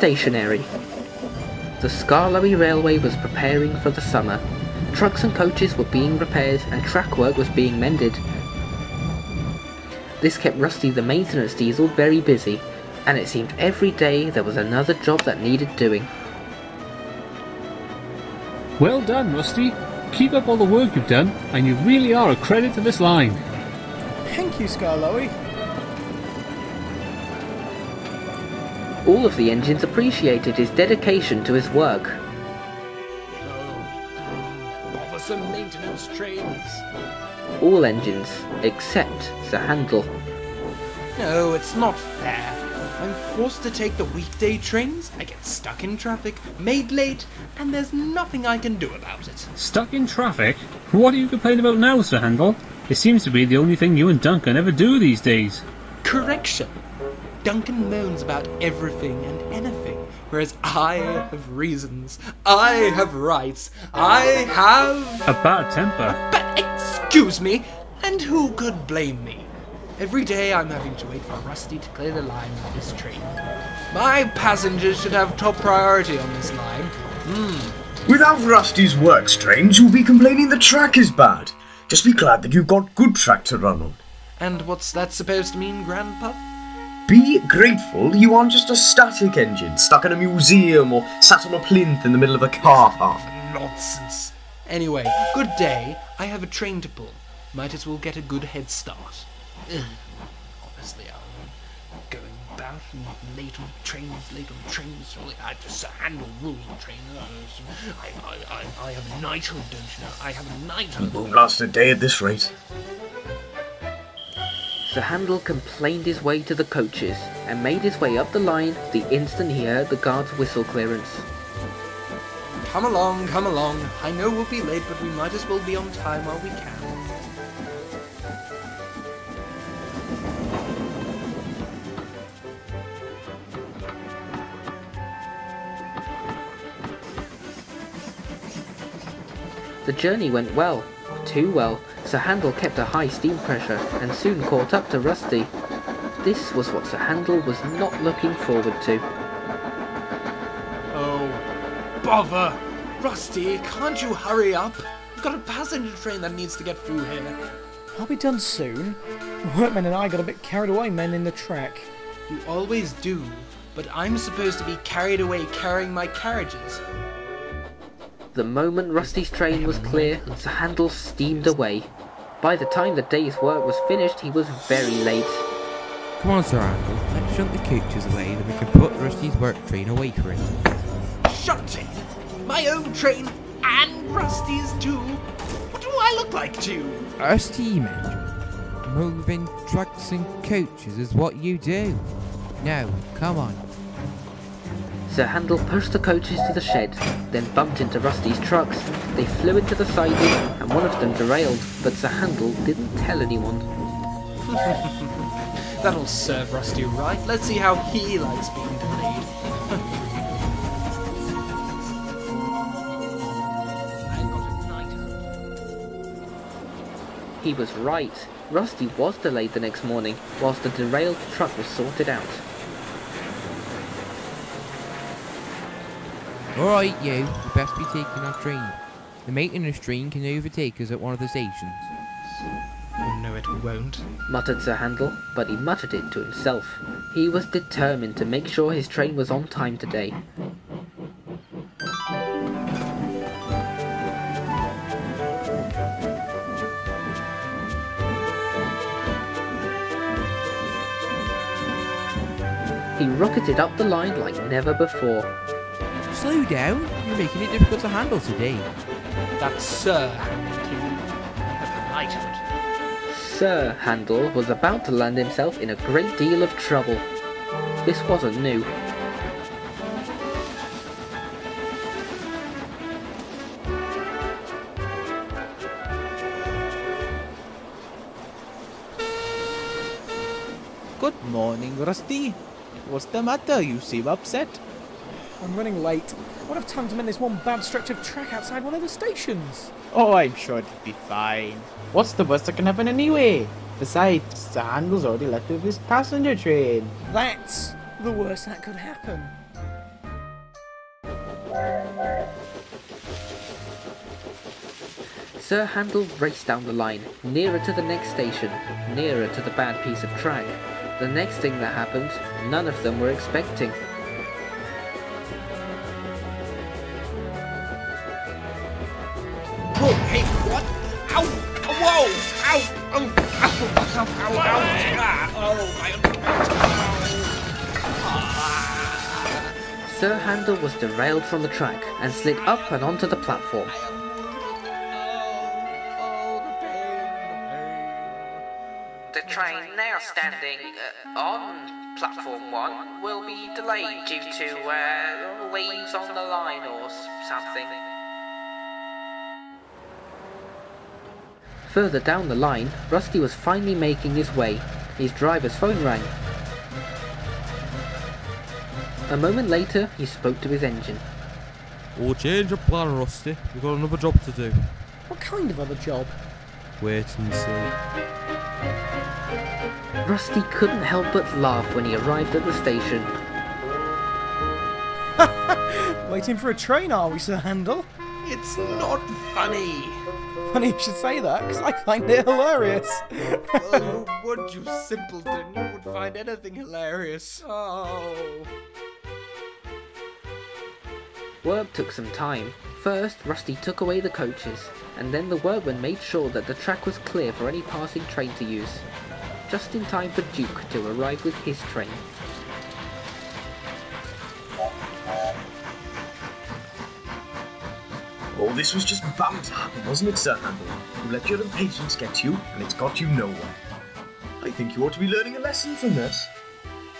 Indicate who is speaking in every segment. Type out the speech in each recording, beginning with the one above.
Speaker 1: stationary. The Skarloey Railway was preparing for the summer. Trucks and coaches were being repaired and track work was being mended. This kept Rusty the maintenance diesel very busy, and it seemed every day there was another job that needed doing.
Speaker 2: Well done, Rusty. Keep up all the work you've done, and you really are a credit to this line.
Speaker 3: Thank you, Skarloey.
Speaker 1: All of the engines appreciated his dedication to his work.
Speaker 4: Bother some maintenance trains.
Speaker 1: All engines, except the handle.
Speaker 4: No, it's not fair. I'm forced to take the weekday trains, I get stuck in traffic, made late, and there's nothing I can do about it.
Speaker 2: Stuck in traffic? What are you complaining about now, Sir Handel? It seems to be the only thing you and Duncan ever do these days.
Speaker 4: Correction. Duncan moans about everything and anything, whereas I have reasons, I have rights, I have...
Speaker 2: A bad temper.
Speaker 4: But excuse me, and who could blame me? Every day I'm having to wait for Rusty to clear the line with this train. My passengers should have top priority on this line.
Speaker 5: Without Rusty's works trains, you'll be complaining the track is bad. Just be glad that you've got good track to run on.
Speaker 4: And what's that supposed to mean, Grandpuff?
Speaker 5: Be grateful you aren't just a static engine stuck in a museum or sat on a plinth in the middle of a car park.
Speaker 4: Nonsense. Anyway, good day. I have a train to pull. Might as well get a good head start. Honestly, I'm going about and late on trains. I just handle rules on trains. I have knighthood, don't you know? I have a knighthood.
Speaker 5: Won't last a day at this rate.
Speaker 1: Sir Handel complained his way to the coaches and made his way up the line the instant he heard the guard's whistle clearance.
Speaker 4: Come along, come along. I know we'll be late, but we might as well be on time while we can.
Speaker 1: The journey went well, too well. Sir Handel kept a high steam pressure and soon caught up to Rusty. This was what Sir Handel was not looking forward to.
Speaker 4: Oh, bother! Rusty, can't you hurry up? We've got a passenger train that needs to get through here.
Speaker 3: I'll be done soon. The workmen and I got a bit carried away mending the track.
Speaker 4: You always do, but I'm supposed to be carried away carrying my carriages.
Speaker 1: The moment Rusty's train was clear, Sir Handel steamed away. By the time the day's work was finished, he was very late.
Speaker 6: Come on, Sir Handel, let's shunt the coaches away, then we can put Rusty's work train away for him.
Speaker 4: Shunting? My own train and Rusty's too? What do I look like to you?
Speaker 6: A steam engine. Moving trucks and coaches is what you do. Now, come on.
Speaker 1: Sir Handel pushed the coaches to the shed, then bumped into Rusty's trucks. They flew into the siding, and one of them derailed, but Sir Handel didn't tell anyone.
Speaker 4: That'll serve Rusty right. Let's see how he likes being delayed. I've got a knighthood.
Speaker 1: He was right. Rusty was delayed the next morning, whilst the derailed truck was sorted out.
Speaker 6: Alright, you best be taking our train. The maintenance train can overtake us at one of the stations.
Speaker 4: Oh no, it won't.
Speaker 1: Muttered Sir Handel, but he muttered it to himself. He was determined to make sure his train was on time today. He rocketed up the line like never before.
Speaker 6: Slow down, you're making it difficult to handle today.
Speaker 4: That's Sir Handel too. I have a knighthood.
Speaker 1: Sir Handel was about to land himself in a great deal of trouble. This wasn't new.
Speaker 7: Good morning, Rusty. What's the matter? You seem upset.
Speaker 3: I'm running late. I won't have time to mend this one bad stretch of track outside one of the stations.
Speaker 7: Oh, I'm sure it'll be fine. What's the worst that can happen anyway? Besides, Sir Handel's already left with his passenger train.
Speaker 3: That's the worst that could happen.
Speaker 1: Sir Handel raced down the line, nearer to the next station, nearer to the bad piece of track. The next thing that happened, none of them were expecting.
Speaker 4: Oh, hey, what? Ow! Whoa! Ow! Ow! Ow! Ow! Ow! Ow! Ah! Oh, my
Speaker 1: Sir Handel was derailed from the track and slid up and onto the platform. The train now standing on platform 1 will be delayed due to leaves on the line or something. Further down the line, Rusty was finally making his way. His driver's phone rang. A moment later, he spoke to his engine.
Speaker 6: We'll change your plan, Rusty. We've got another job to do.
Speaker 3: What kind of other job?
Speaker 6: Wait and see.
Speaker 1: Rusty couldn't help but laugh when he arrived at the station.
Speaker 3: Waiting for a train, are we, Sir Handel?
Speaker 4: It's not funny.
Speaker 3: Funny you should say that, because I find it hilarious.
Speaker 4: Oh, would you simpleton? You would find anything hilarious. Oh.
Speaker 1: Work took some time. First, Rusty took away the coaches, and then the workmen made sure that the track was clear for any passing train to use. Just in time for Duke to arrive with his train.
Speaker 5: Oh, this was just bound to happen, wasn't it, Sir Handel? You let your impatience get to you, and it's got you nowhere. I think you ought to be learning a lesson from this.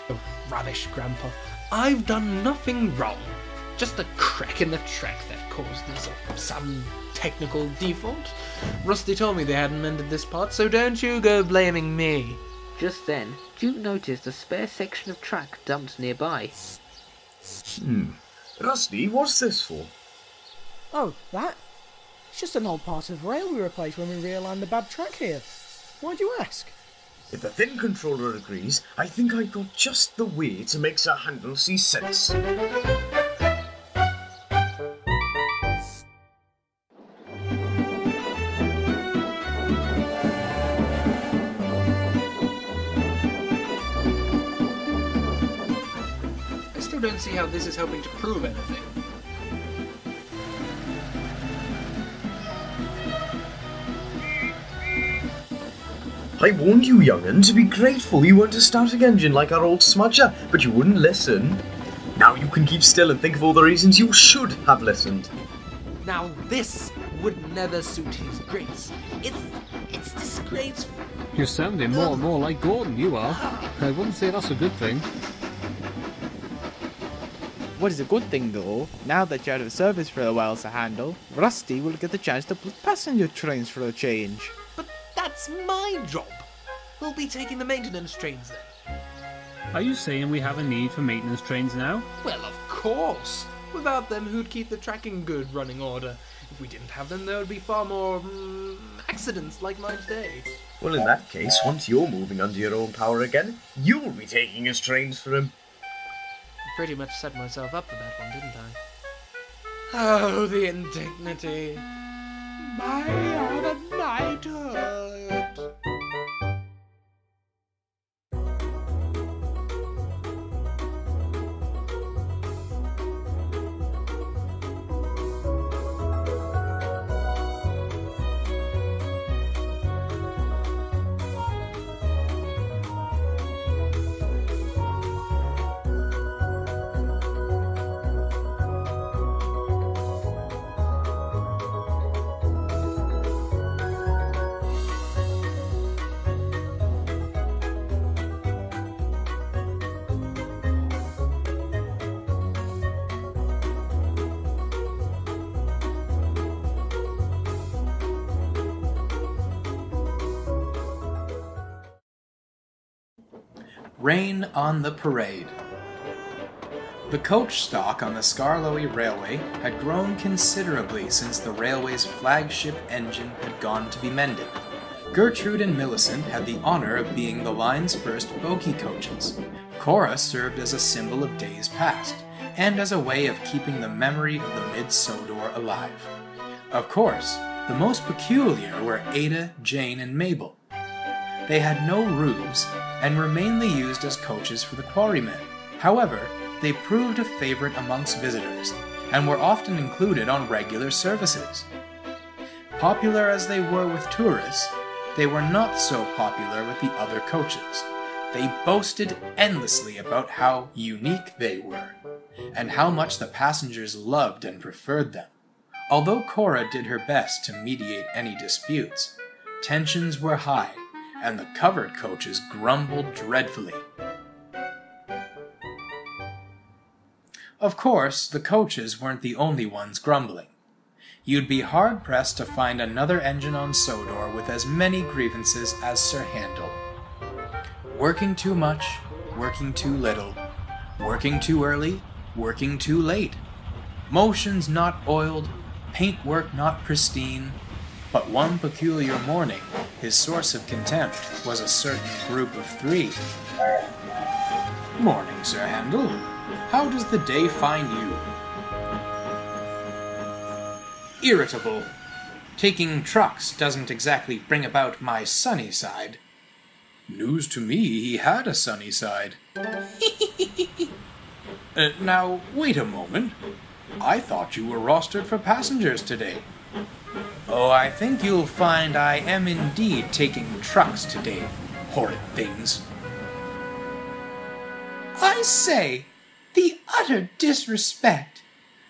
Speaker 4: Oh, rubbish, Grandpa. I've done nothing wrong. Just a crack in the track that caused this, some technical default. Rusty told me they hadn't mended this part, so don't you go blaming me.
Speaker 1: Just then, Duke noticed a spare section of track dumped nearby.
Speaker 5: Rusty, what's this for?
Speaker 3: Oh, that? It's just an old part of rail we replaced when we realigned the bad track here. Why'd you ask?
Speaker 5: If the thin controller agrees, I think I've got just the way to make Sir Handel see sense.
Speaker 4: I still don't see how this is helping to prove anything.
Speaker 5: I warned you, young'un, to be grateful you weren't a starting engine like our old smudger, but you wouldn't listen. Now you can keep still and think of all the reasons you should have listened.
Speaker 4: Now this would never suit his grace. It's disgraceful.
Speaker 2: You're sounding more and more like Gordon, you are. I wouldn't say that's a good thing.
Speaker 7: What is a good thing though, now that you're out of service for a while, Sir Handel, Rusty will get the chance to put passenger trains for a change.
Speaker 4: But that's my job. We'll be taking the maintenance trains then.
Speaker 2: Are you saying we have a need for maintenance trains now?
Speaker 4: Well, of course. Without them, who'd keep the track in good running order? If we didn't have them, there would be far more accidents like mine today.
Speaker 5: Well, in that case, once you're moving under your own power again, you'll be taking his trains for him.
Speaker 4: Pretty much set myself up for that one, didn't I? Oh, the indignity. My other knighthood.
Speaker 8: Rain on the Parade. The coach stock on the Skarloey Railway had grown considerably since the railway's flagship engine had gone to be mended. Gertrude and Millicent had the honor of being the line's first bogie coaches. Cora served as a symbol of days past, and as a way of keeping the memory of the Mid-Sodor alive. Of course, The most peculiar were Ada, Jane, and Mabel. They had no roofs and were mainly used as coaches for the quarrymen. However, they proved a favorite amongst visitors and were often included on regular services. Popular as they were with tourists, they were not so popular with the other coaches. They boasted endlessly about how unique they were, and how much the passengers loved and preferred them. Although Cora did her best to mediate any disputes, tensions were high, and the covered coaches grumbled dreadfully. Of course, the coaches weren't the only ones grumbling. You'd be hard-pressed to find another engine on Sodor with as many grievances as Sir Handel. Working too much, working too little, working too early, working too late. Motions not oiled, paintwork not pristine. But one peculiar morning, his source of contempt was a certain group of 3. Morning, Sir Handel. How does the day find you? Irritable. Taking trucks doesn't exactly bring about my sunny side. News to me he had a sunny side. Now, wait a moment. I thought you were rostered for passengers today. Oh, I think you'll find I am indeed taking trucks today, horrid things. I say, the utter disrespect.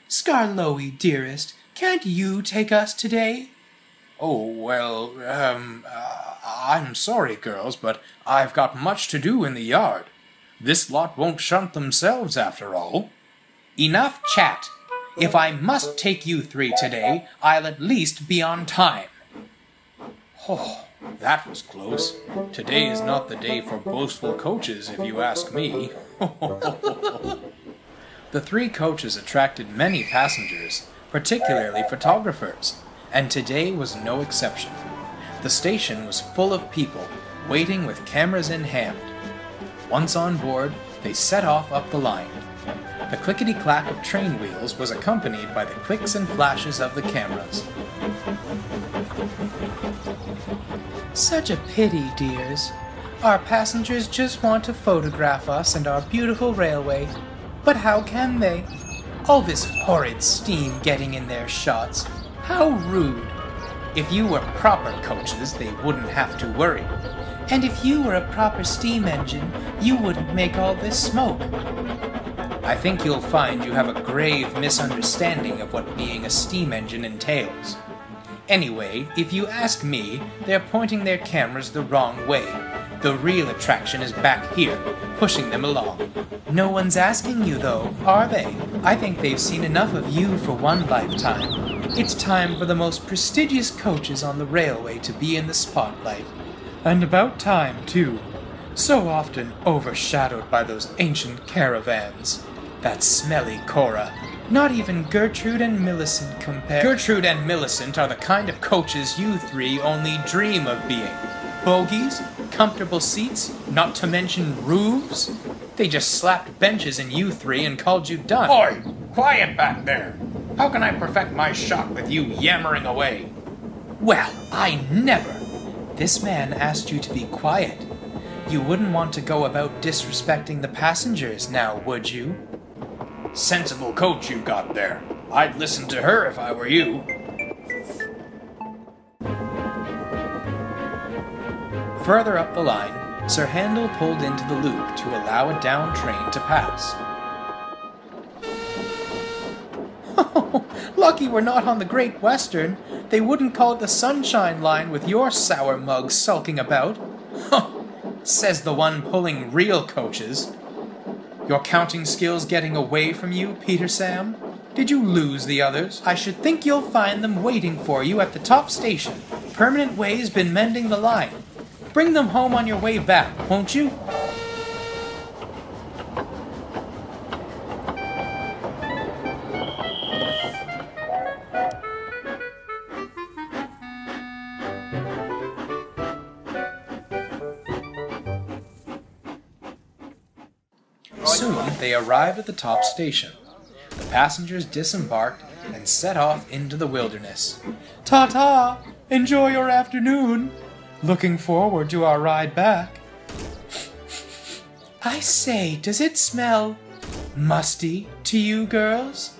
Speaker 8: Skarloey, dearest, can't you take us today? Oh, well, I'm sorry, girls, but I've got much to do in the yard. This lot won't shunt themselves, after all. Enough chat. If I must take you 3 today, I'll at least be on time. Oh, that was close. Today is not the day for boastful coaches, if you ask me. The 3 coaches attracted many passengers, particularly photographers, and today was no exception. The station was full of people, waiting with cameras in hand. Once on board, they set off up the line. The clickety-clack of train wheels was accompanied by the clicks and flashes of the cameras. Such a pity, dears. Our passengers just want to photograph us and our beautiful railway. But how can they? All this horrid steam getting in their shots. How rude. If you were proper coaches, they wouldn't have to worry. And if you were a proper steam engine, you wouldn't make all this smoke. I think you'll find you have a grave misunderstanding of what being a steam engine entails. Anyway, if you ask me, they're pointing their cameras the wrong way. The real attraction is back here, pushing them along. No one's asking you, though, are they? I think they've seen enough of you for one lifetime. It's time for the most prestigious coaches on the railway to be in the spotlight. And about time, too. So often overshadowed by those ancient caravans. That smelly Cora. Not even Gertrude and Millicent compare. Gertrude and Millicent are the kind of coaches you 3 only dream of being. Bogies, comfortable seats, not to mention roofs. They just slapped benches in you 3 and called you done.
Speaker 9: Oi! Quiet back there! How can I perfect my shot with you yammering away?
Speaker 8: Well, I never! This man asked you to be quiet. You wouldn't want to go about disrespecting the passengers now, would you?
Speaker 9: Sensible coach you got there. I'd listen to her if I were you.
Speaker 8: Further up the line, Sir Handel pulled into the loop to allow a down train to pass. Lucky we're not on the Great Western. They wouldn't call it the Sunshine Line with your sour mug sulking about. Says the one pulling real coaches. Your counting skills getting away from you, Peter Sam? Did you lose the others? I should think you'll find them waiting for you at the top station. Permanent Way's been mending the line. Bring them home on your way back, won't you? Soon they arrived at the top station. The passengers disembarked and set off into the wilderness. Ta-ta! Enjoy your afternoon! Looking forward to our ride back. I say, does it smell musty to you girls?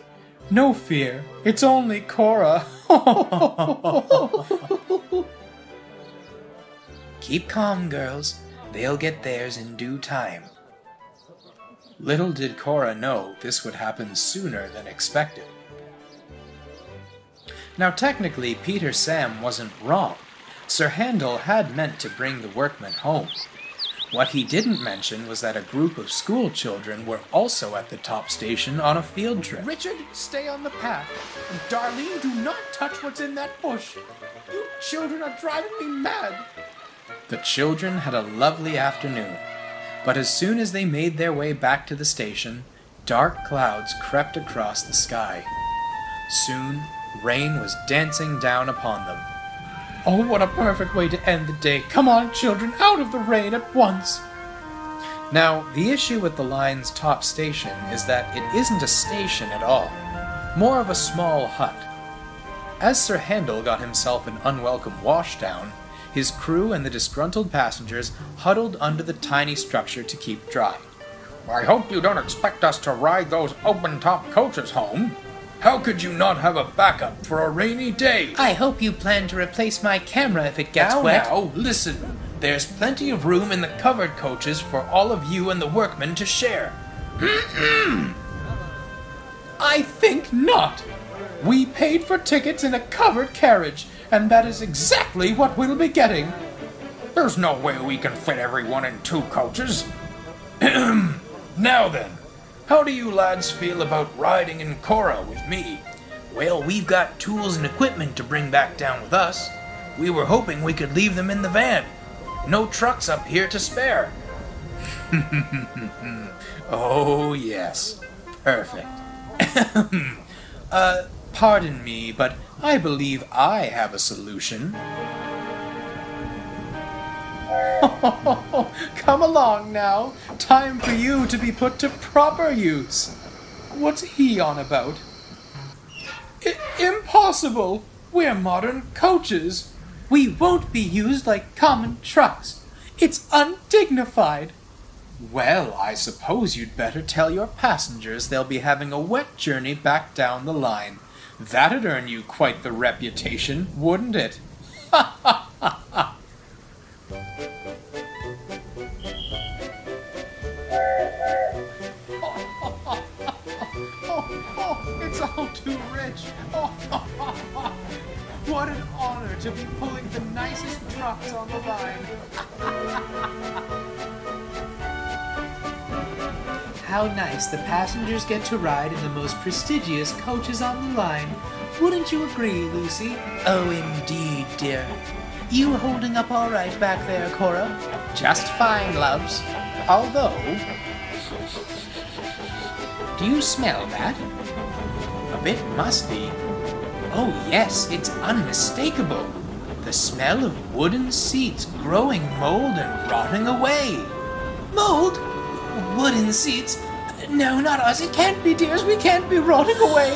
Speaker 8: No fear, it's only Cora. Keep calm, girls. They'll get theirs in due time. Little did Cora know this would happen sooner than expected. Now technically, Peter Sam wasn't wrong. Sir Handel had meant to bring the workmen home. What he didn't mention was that a group of school children were also at the top station on a field trip.
Speaker 4: Richard, stay on the path. And Darlene, do not touch what's in that bush. You children are driving me mad.
Speaker 8: The children had a lovely afternoon, but as soon as they made their way back to the station, dark clouds crept across the sky. Soon, rain was dancing down upon them.
Speaker 4: Oh, what a perfect way to end the day. Come on, children, out of the rain at once.
Speaker 8: Now, the issue with the line's top station is that it isn't a station at all, more of a small hut. As Sir Handel got himself an unwelcome washdown, his crew and the disgruntled passengers huddled under the tiny structure to keep dry.
Speaker 9: I hope you don't expect us to ride those open-top coaches home. How could you not have a backup for a rainy day?
Speaker 4: I hope you plan to replace my camera if it gets wet.
Speaker 8: Now, listen. There's plenty of room in the covered coaches for all of you and the workmen to share.
Speaker 4: I think not. We paid for tickets in a covered carriage, and that is exactly what we'll be getting.
Speaker 9: There's no way we can fit everyone in 2 coaches. Now then, how do you lads feel about riding in Cora with me?
Speaker 8: Well, we've got tools and equipment to bring back down with us. We were hoping we could leave them in the van. No trucks up here to spare. Oh, yes. Perfect. Pardon me, but I believe I have a solution.
Speaker 4: Come along now. Time for you to be put to proper use. What's he on about? Impossible! We're modern coaches. We won't be used like common trucks. It's undignified.
Speaker 8: Well, I suppose you'd better tell your passengers they'll be having a wet journey back down the line. That'd earn you quite the reputation, wouldn't it? Ha ha ha ha!
Speaker 4: It's all too rich. What an honor to be pulling the nicest trucks on the line. How nice the passengers get to ride in the most prestigious coaches on the line. Wouldn't you agree, Lucy?
Speaker 8: Oh, indeed, dear. You holding up all right back there, Cora? Just fine, loves. Although... Do you smell that? A bit musty. Oh yes, it's unmistakable. The smell of wooden seats growing mold and rotting away.
Speaker 4: Mold? Wooden seats? No, not us. It can't be, dears. We can't be rotting away.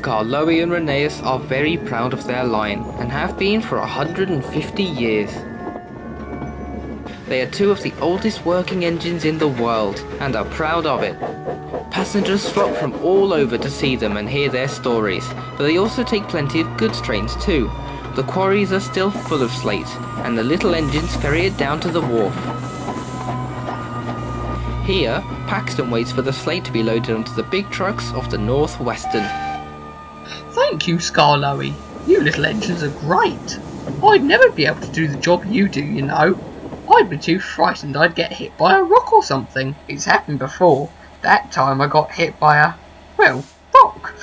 Speaker 1: Skarloey and Rheneas are very proud of their line, and have been for 150 years. They are two of the oldest working engines in the world, and are proud of it. Passengers flock from all over to see them and hear their stories, but they also take plenty of goods trains too. The quarries are still full of slate, and the little engines ferry it down to the wharf. Here, Paxton waits for the slate to be loaded onto the big trucks of the North Western.
Speaker 10: Thank you, Skarloey. You little engines are great. I'd never be able to do the job you do, you know. I'd be too frightened I'd get hit by a rock or something. It's happened before. That time I got hit by a, well, rock.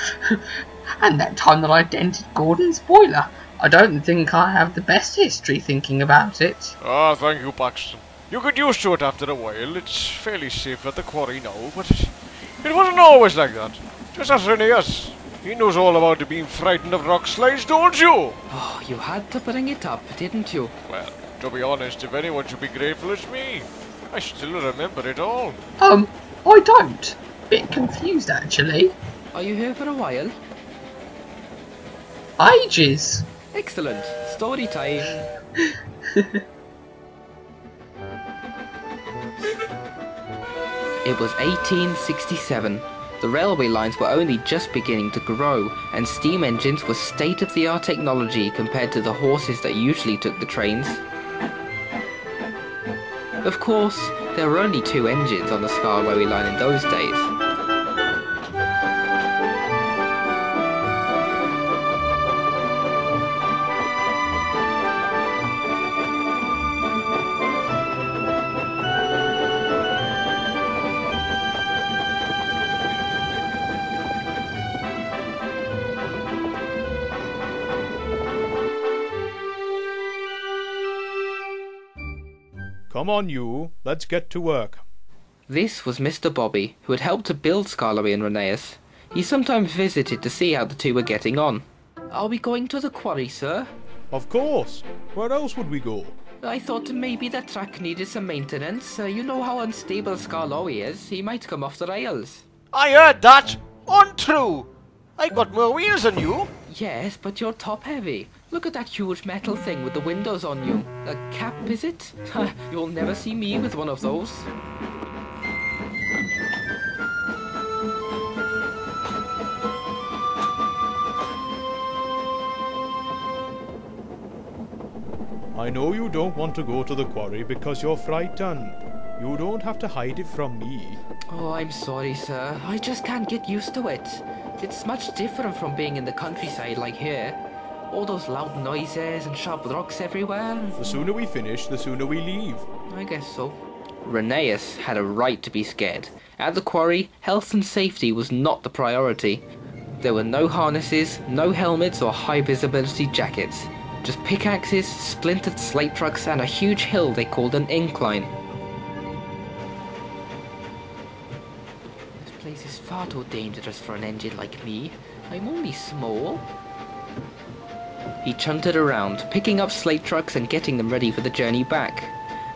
Speaker 10: And that time that I dented Gordon's boiler. I don't think I have the best history thinking about it.
Speaker 11: Ah, thank you, Paxton. You get used to it after a while. It's fairly safe at the quarry now, but it wasn't always like that. Just as Rheneas. He knows all about being frightened of rock slides, don't you?
Speaker 1: Oh, you had to bring it up, didn't you?
Speaker 11: Well, to be honest, if anyone should be grateful, it's me. I still remember it all.
Speaker 10: I don't. Bit confused, actually.
Speaker 1: Are you here for a while?
Speaker 10: Ages.
Speaker 1: Excellent. Story time. It was 1867. The railway lines were only just beginning to grow, and steam engines were state-of-the-art technology compared to the horses that usually took the trains. Of course, there were only 2 engines on the Skarloey line in those days.
Speaker 12: Come on, you. Let's get to work.
Speaker 1: This was Mr. Bobby, who had helped to build Skarloey and Rheneas. He sometimes visited to see how the two were getting on. Are we going to the quarry, sir?
Speaker 12: Of course. Where else would we go?
Speaker 1: I thought maybe the track needed some maintenance. You know how unstable Skarloey is. He might come off the rails.
Speaker 11: I heard that. Untrue. I got more wheels than you.
Speaker 1: Yes, but you're top-heavy. Look at that huge metal thing with the windows on you. A cap, is it? You'll never see me with one of those.
Speaker 12: I know you don't want to go to the quarry because you're frightened. You don't have to hide it from me.
Speaker 1: Oh, I'm sorry, sir. I just can't get used to it. It's much different from being in the countryside like here. All those loud noises and sharp rocks everywhere.
Speaker 12: The sooner we finish, the sooner we leave.
Speaker 1: I guess so. Rheneas had a right to be scared. At the quarry, health and safety was not the priority. There were no harnesses, no helmets or high-visibility jackets. Just pickaxes, splintered slate trucks and a huge hill they called an incline. This place is far too dangerous for an engine like me. I'm only small. He chunted around, picking up slate trucks and getting them ready for the journey back.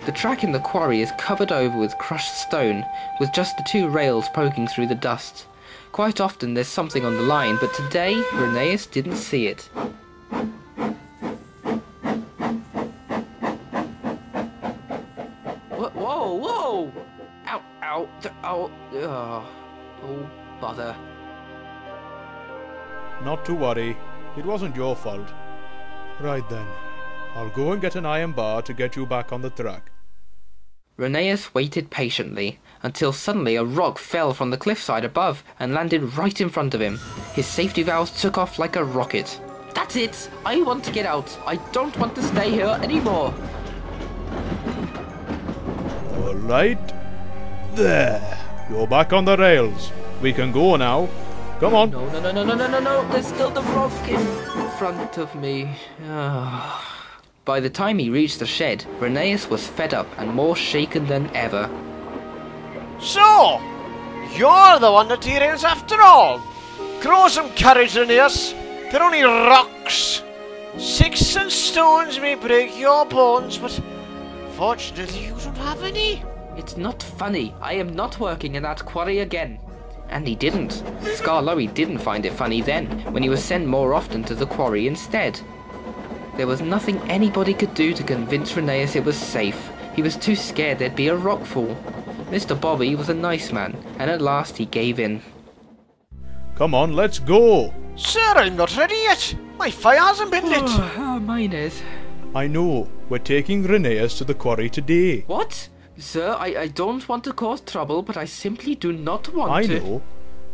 Speaker 1: The track in the quarry is covered over with crushed stone, with just the 2 rails poking through the dust. Quite often there's something on the line, but today Rheneas didn't see it. Whoa, whoa! Ow, ow, ow, oh, bother.
Speaker 12: Not to worry. It wasn't your fault. Right then. I'll go and get an iron bar to get you back on the track.
Speaker 1: Rheneas waited patiently, until suddenly a rock fell from the cliffside above and landed right in front of him. His safety valves took off like a rocket. That's it! I want to get out! I don't want to stay here anymore!
Speaker 12: Alright. There. You're back on the rails. We can go now. Come on.
Speaker 1: No. There's still the rock in front of me. By the time he reached the shed, Rheneas was fed up and more shaken than ever.
Speaker 11: So, you're the one that derails after all. Grow some courage, Rheneas. They're only rocks. Sticks and stones may break your bones, but fortunately you don't have any.
Speaker 1: It's not funny. I am not working in that quarry again. And he didn't. Skarloey didn't find it funny then, when he was sent more often to the quarry instead. There was nothing anybody could do to convince Rheneas it was safe. He was too scared there'd be a rockfall. Mr. Bobby was a nice man, and at last he gave in.
Speaker 12: Come on, let's go.
Speaker 11: Sir, I'm not ready yet. My fire hasn't been lit.
Speaker 1: Mine is.
Speaker 12: I know. We're taking Rheneas to the quarry today.
Speaker 1: What? Sir, I don't want to cause trouble, but I simply do not want to.
Speaker 12: I know.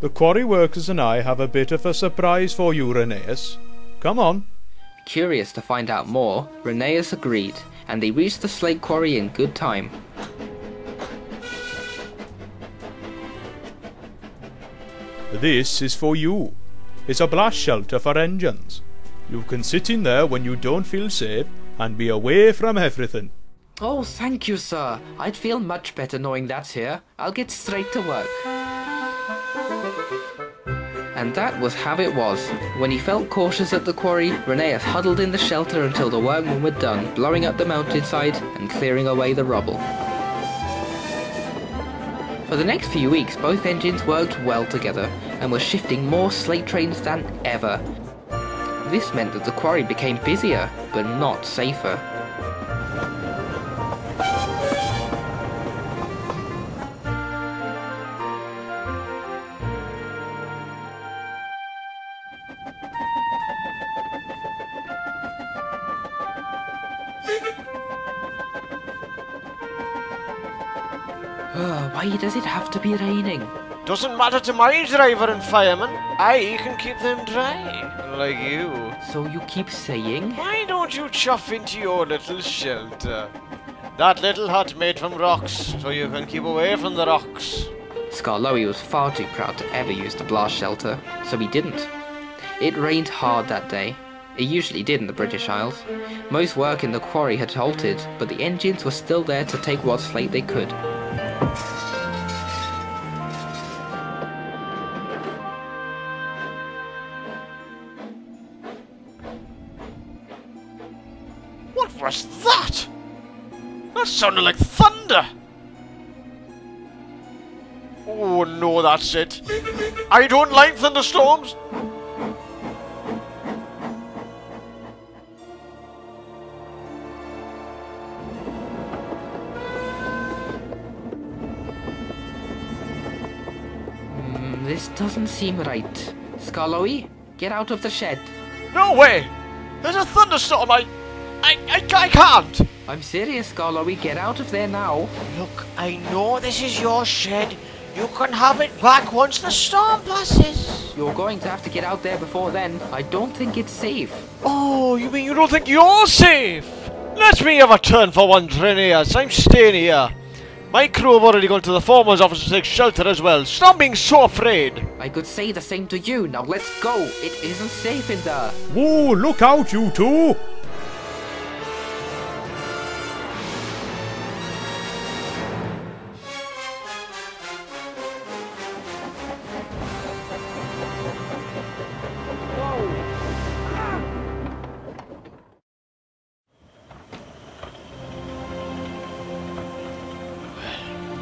Speaker 12: The quarry workers and I have a bit of a surprise for you, Rheneas. Come on.
Speaker 1: Curious to find out more, Rheneas agreed, and they reached the slate quarry in good time.
Speaker 12: This is for you. It's a blast shelter for engines. You can sit in there when you don't feel safe and be away from everything.
Speaker 1: Oh, thank you, sir. I'd feel much better knowing that's here. I'll get straight to work. And that was how it was. When he felt cautious at the quarry, Rheneas huddled in the shelter until the workmen were done, blowing up the mountainside and clearing away the rubble. For the next few weeks, both engines worked well together and were shifting more slate trains than ever. This meant that the quarry became busier, but not safer. Why does it have to be raining?
Speaker 11: Doesn't matter to my driver and fireman. I can keep them dry, like you.
Speaker 1: So you keep saying?
Speaker 11: Why don't you chuff into your little shelter? That little hut made from rocks, so you can keep away from the rocks.
Speaker 1: Skarloey was far too proud to ever use the blast shelter, so he didn't. It rained hard that day. It usually did in the British Isles. Most work in the quarry had halted, but the engines were still there to take what slate they could.
Speaker 11: What was that? That sounded like thunder! Oh no, that's it. I don't like thunderstorms!
Speaker 1: This doesn't seem right. Skarloey, get out of the shed.
Speaker 11: No way! There's a thunderstorm! I can't!
Speaker 1: I'm serious, Skarloey, get out of there now.
Speaker 11: Look, I know this is your shed. You can have it back once the storm passes.
Speaker 1: You're going to have to get out there before then. I don't think it's safe.
Speaker 11: Oh, you mean you don't think you're safe? Let me have a turn for once, Rheneas. I'm staying here. My crew have already gone to the foreman's office to take shelter as well. Stop being so afraid.
Speaker 1: I could say the same to you. Now let's go. It isn't safe in there.
Speaker 12: Whoa, look out, you two!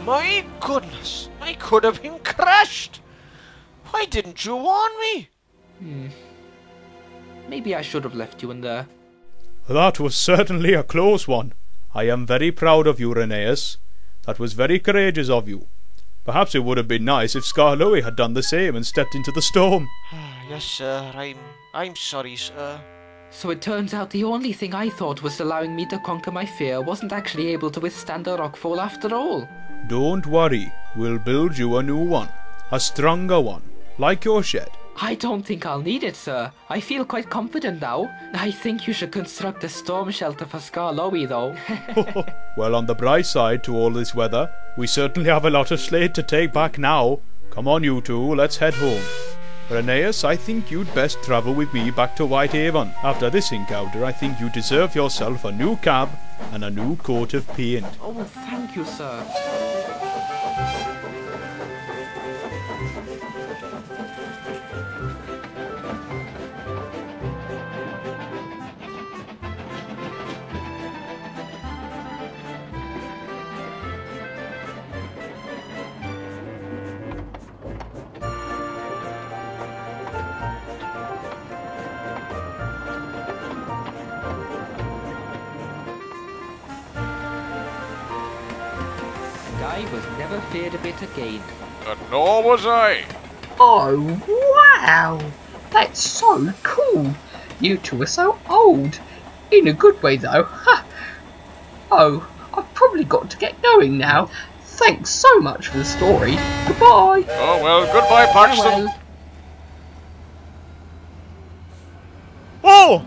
Speaker 11: My goodness, I could have been crushed. Why didn't you warn me?
Speaker 1: Maybe I should have left you in there.
Speaker 12: That was certainly a close one. I am very proud of you, Rheneas. That was very courageous of you. Perhaps it would have been nice if Skarloey had done the same and stepped into the storm.
Speaker 11: Yes, sir. I'm sorry, sir.
Speaker 1: So it turns out the only thing I thought was allowing me to conquer my fear wasn't actually able to withstand a rockfall after all.
Speaker 12: Don't worry. We'll build you a new one. A stronger one. Like your shed.
Speaker 1: I don't think I'll need it, sir. I feel quite confident now. I think you should construct a storm shelter for Skarloey, though.
Speaker 12: Well, on the bright side to all this weather, we certainly have a lot of slate to take back now. Come on, you two, let's head home. Rheneas, I think you'd best travel with me back to Whitehaven. After this encounter, I think you deserve yourself a new cab and a new coat of paint.
Speaker 1: Oh, thank you, sir. I was never feared a bit again.
Speaker 11: And nor was I.
Speaker 10: Oh, wow! That's so cool! You two are so old. In a good way, though. Ha! Oh, I've probably got to get going now. Thanks so much for the story. Goodbye!
Speaker 11: Oh, well, goodbye, Paxton.
Speaker 10: Farewell.
Speaker 11: Whoa!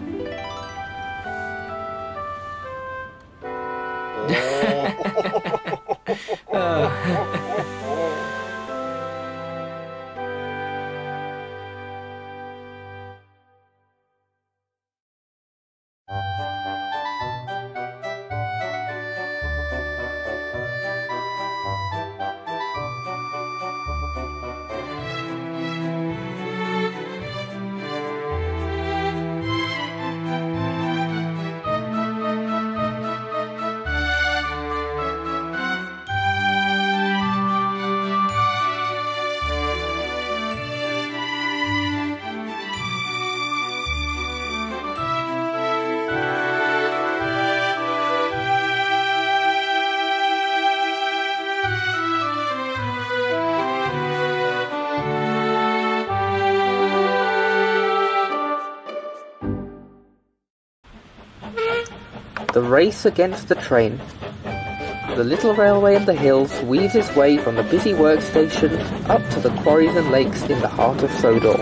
Speaker 1: The race against the train. The little railway in the hills weaves its way from the busy workstation up to the quarries and lakes in the heart of Sodor.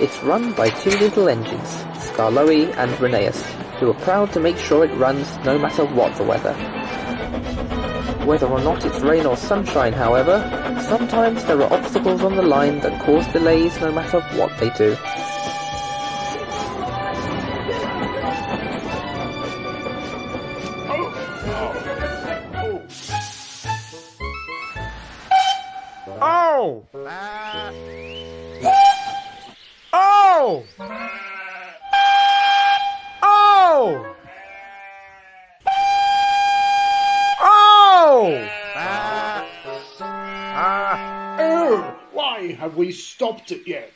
Speaker 1: It's run by two little engines, Skarloey and Rheneas, who are proud to make sure it runs no matter what the weather. Whether or not it's rain or sunshine, however, sometimes there are obstacles on the line that cause delays no matter what they do.
Speaker 11: Oh! Oh! Oh! Oh!
Speaker 13: Oh! Why have we stopped again?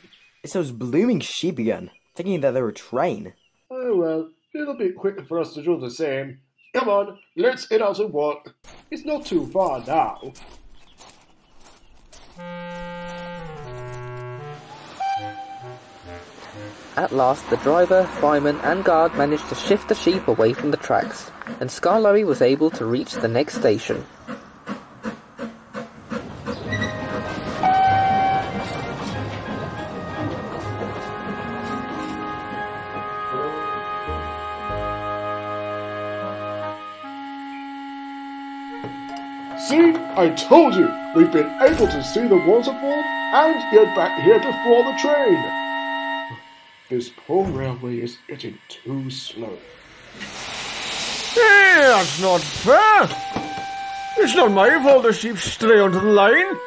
Speaker 5: It's those blooming sheep again, thinking that they're a train.
Speaker 13: Oh well, it'll be quicker for us to do the same. Come on, let's head out and walk. It's not too far now.
Speaker 1: At last, the driver, fireman and guard managed to shift the sheep away from the tracks, and Skarloey was able to reach the next station.
Speaker 13: See, I told you, we've been able to see the waterfall and get back here before the train. This poor railway is getting too slow.
Speaker 11: Hey, that's not fair! It's not my fault the sheep stray onto the line.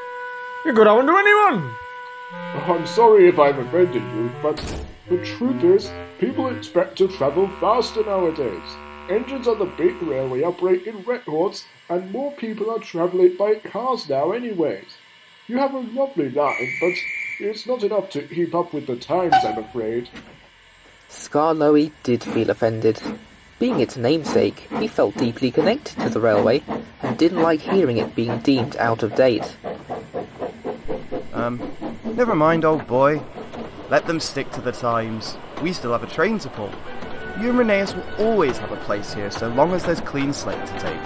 Speaker 11: It could happen to anyone.
Speaker 13: I'm sorry if I've offended you, but the truth is, people expect to travel faster nowadays. Engines on the big railway are breaking records, and more people are travelling by cars now anyways. You have a lovely line, but it's not enough to keep up with the times, I'm afraid.
Speaker 1: Skarloey did feel offended. Being its namesake, he felt deeply connected to the railway, and didn't like hearing it being deemed out of date.
Speaker 14: Never mind, old boy. Let them stick to the times. We still have a train to pull. You and Rheneas will always have a place here so long as there's clean slate to take.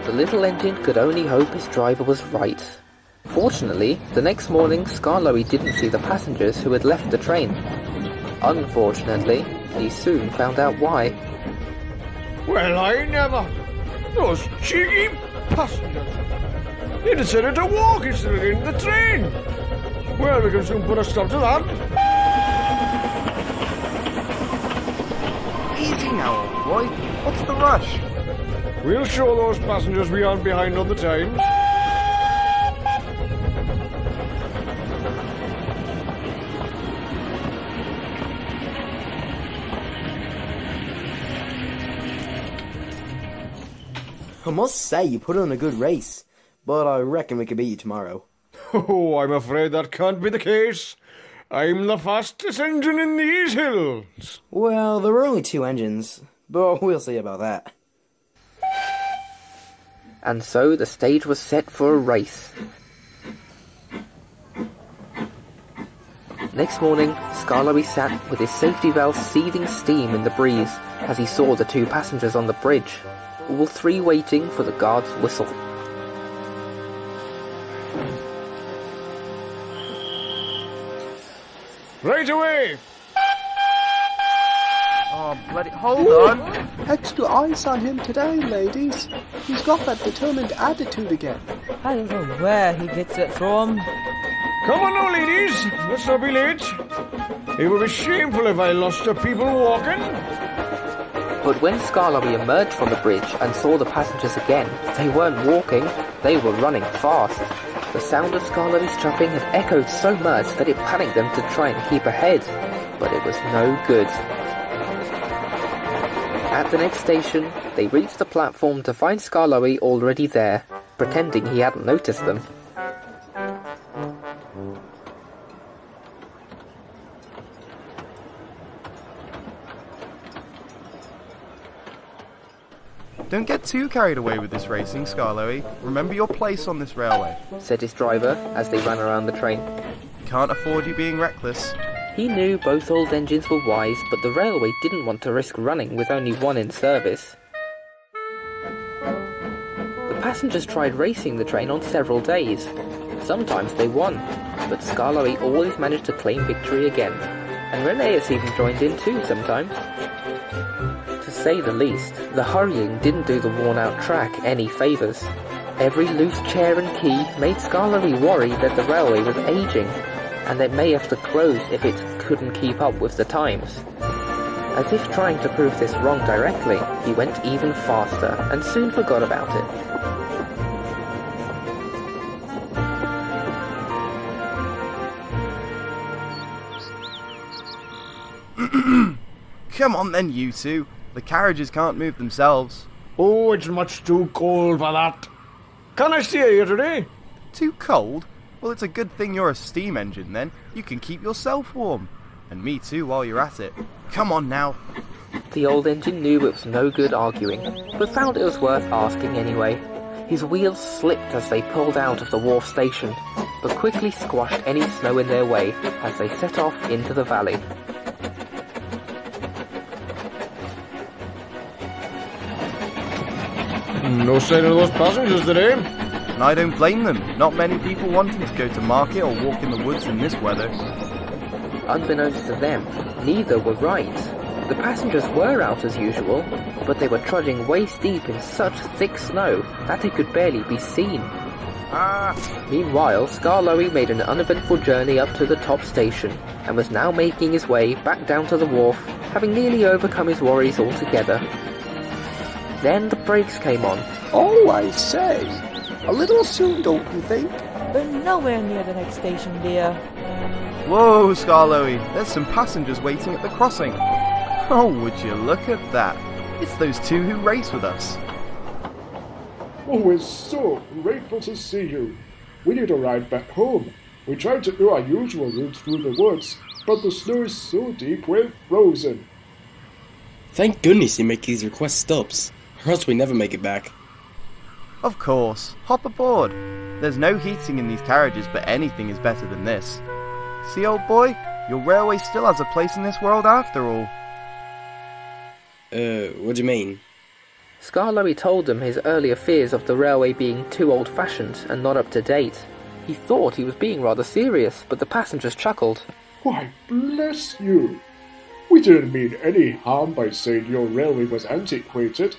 Speaker 1: The little engine could only hope his driver was right. Fortunately, the next morning Skarloey didn't see the passengers who had left the train. Unfortunately, he soon found out why.
Speaker 11: Well, I never. Those cheeky passengers. They decided to walk instead of getting the train. Well, we can soon put a stop to that.
Speaker 14: Easy now, old boy. What's the rush?
Speaker 11: We'll show those passengers we aren't behind on the times.
Speaker 5: I must say, you put on a good race, but I reckon we could beat you tomorrow.
Speaker 11: Oh, I'm afraid that can't be the case. I'm the fastest engine in these hills.
Speaker 5: Well, there were only two engines, but we'll see about that.
Speaker 1: and so the stage was set for a race. Next morning, Skarloey sat with his safety valve seething steam in the breeze as he saw the two passengers on the bridge, all three waiting for the guard's whistle.
Speaker 13: Right away!
Speaker 14: Oh, bloody... Hold on!
Speaker 15: Extra eyes on him today, ladies. He's got that determined attitude again.
Speaker 16: I don't know where he gets it from.
Speaker 9: Come on now, ladies. Let's not be late. It would be shameful if I lost the people walking.
Speaker 1: But when Skarloey emerged from the bridge and saw the passengers again, they weren't walking, they were running fast. The sound of Skarloey's chuffing had echoed so much that it panicked them to try and keep ahead, but it was no good. At the next station, they reached the platform to find Skarloey already there, pretending he hadn't noticed them.
Speaker 14: Don't get too carried away with this racing, Skarloey. Remember your place on this railway,
Speaker 1: said his driver as they ran around the train.
Speaker 14: Can't afford you being reckless.
Speaker 1: He knew both old engines were wise, but the railway didn't want to risk running with only one in service. The passengers tried racing the train on several days. Sometimes they won, but Skarloey always managed to claim victory again, and Rheneas even joined in too sometimes. To say the least, the hurrying didn't do the worn-out track any favours. Every loose chair and key made Skarloey worry that the railway was ageing, and it may have to close if it couldn't keep up with the times. As if trying to prove this wrong directly, he went even faster and soon forgot about
Speaker 14: it. Come on then, you two. The carriages can't move themselves.
Speaker 9: Oh, it's much too cold for that. Can I stay here today?
Speaker 14: Too cold? Well, it's a good thing you're a steam engine then. You can keep yourself warm. And me too while you're at it. Come on now.
Speaker 1: The old engine knew it was no good arguing, but found it was worth asking anyway. His wheels slipped as they pulled out of the wharf station, but quickly squashed any snow in their way as they set off into the valley.
Speaker 9: No sign of those passengers today.
Speaker 14: And I don't blame them. Not many people wanting to go to market or walk in the woods in this weather.
Speaker 1: Unbeknownst to them, neither were right. The passengers were out as usual, but they were trudging waist deep in such thick snow that they could barely be seen. Meanwhile, Skarloey made an uneventful journey up to the top station, and was now making his way back down to the wharf, having nearly overcome his worries altogether. Then the brakes came on.
Speaker 15: Oh, I say. A little soon, don't you think?
Speaker 16: We're nowhere near the next station, dear.
Speaker 14: Whoa, Skarloey. There's some passengers waiting at the crossing. Oh, would you look at that. It's those two who race with us.
Speaker 13: Oh, we're so grateful to see you. We need to ride back home. We tried to do our usual route through the woods, but the snow is so deep we're frozen.
Speaker 17: Thank goodness you make these request stops, or else we never make it back.
Speaker 14: Of course. Hop aboard. There's no heating in these carriages, but anything is better than this. See, old boy? Your railway still has a place in this world after all.
Speaker 17: What do you mean?
Speaker 1: Skarloey told them his earlier fears of the railway being too old-fashioned and not up to date. He thought he was being rather serious, but the passengers chuckled.
Speaker 13: Why, bless you. We didn't mean any harm by saying your railway was antiquated.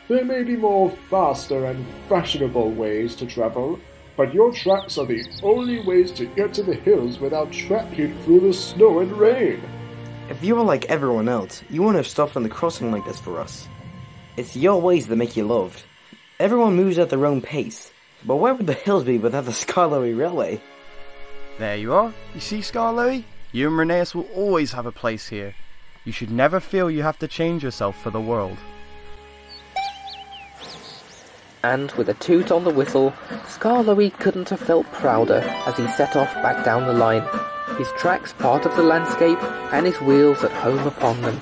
Speaker 13: There may be more faster and fashionable ways to travel, but your tracks are the only ways to get to the hills without trekking through the snow and rain.
Speaker 18: If you were like everyone else, you wouldn't have stopped on the crossing like this for us. It's your ways that make you loved. Everyone moves at their own pace, but where would the hills be without the Skarloey Railway?
Speaker 14: There you are. You see, Skarloey? You and Rheneas will always have a place here. You should never feel you have to change yourself for the world.
Speaker 1: And with a toot on the whistle, Skarloey couldn't have felt prouder as he set off back down the line, his tracks part of the landscape and his wheels at home upon them.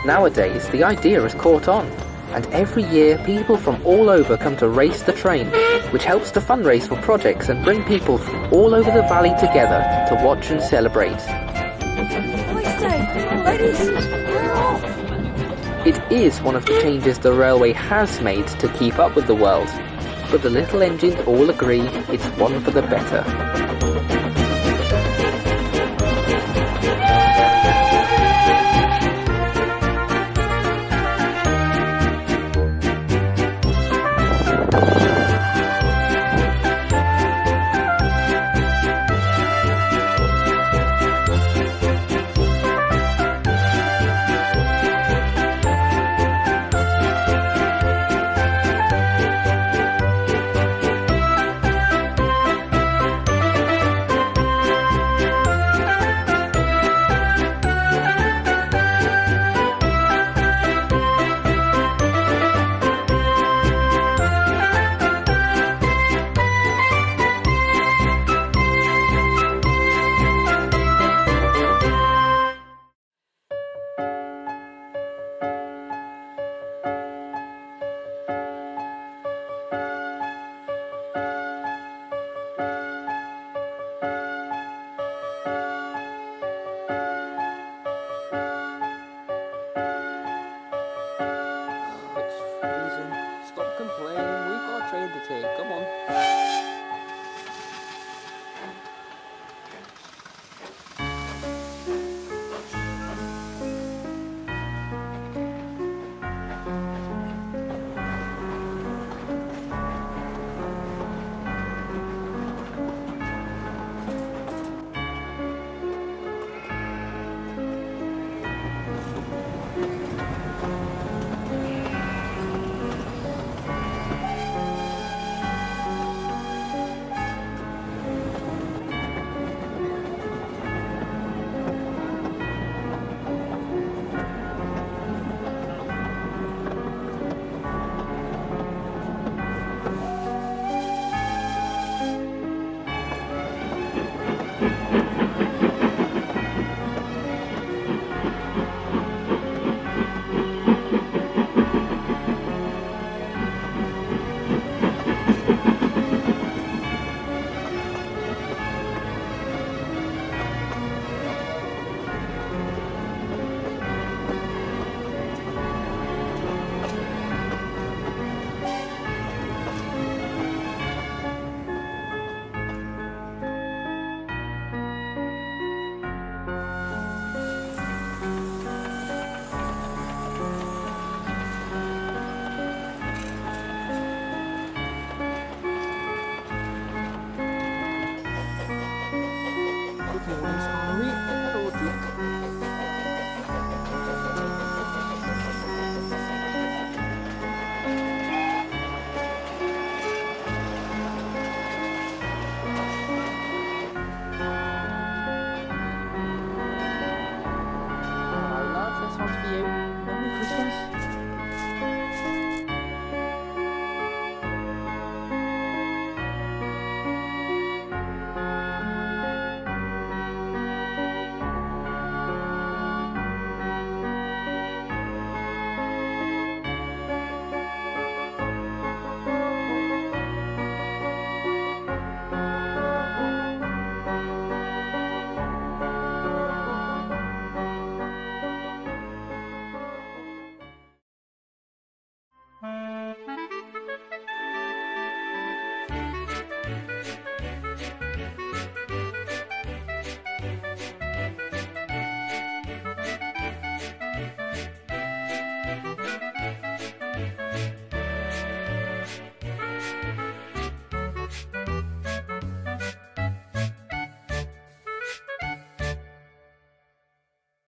Speaker 1: Nowadays, the idea has caught on, and every year people from all over come to race the train, which helps to fundraise for projects and bring people from all over the valley together to watch and celebrate. It is one of the changes the railway has made to keep up with the world, but the little engines all agree it's one for the better.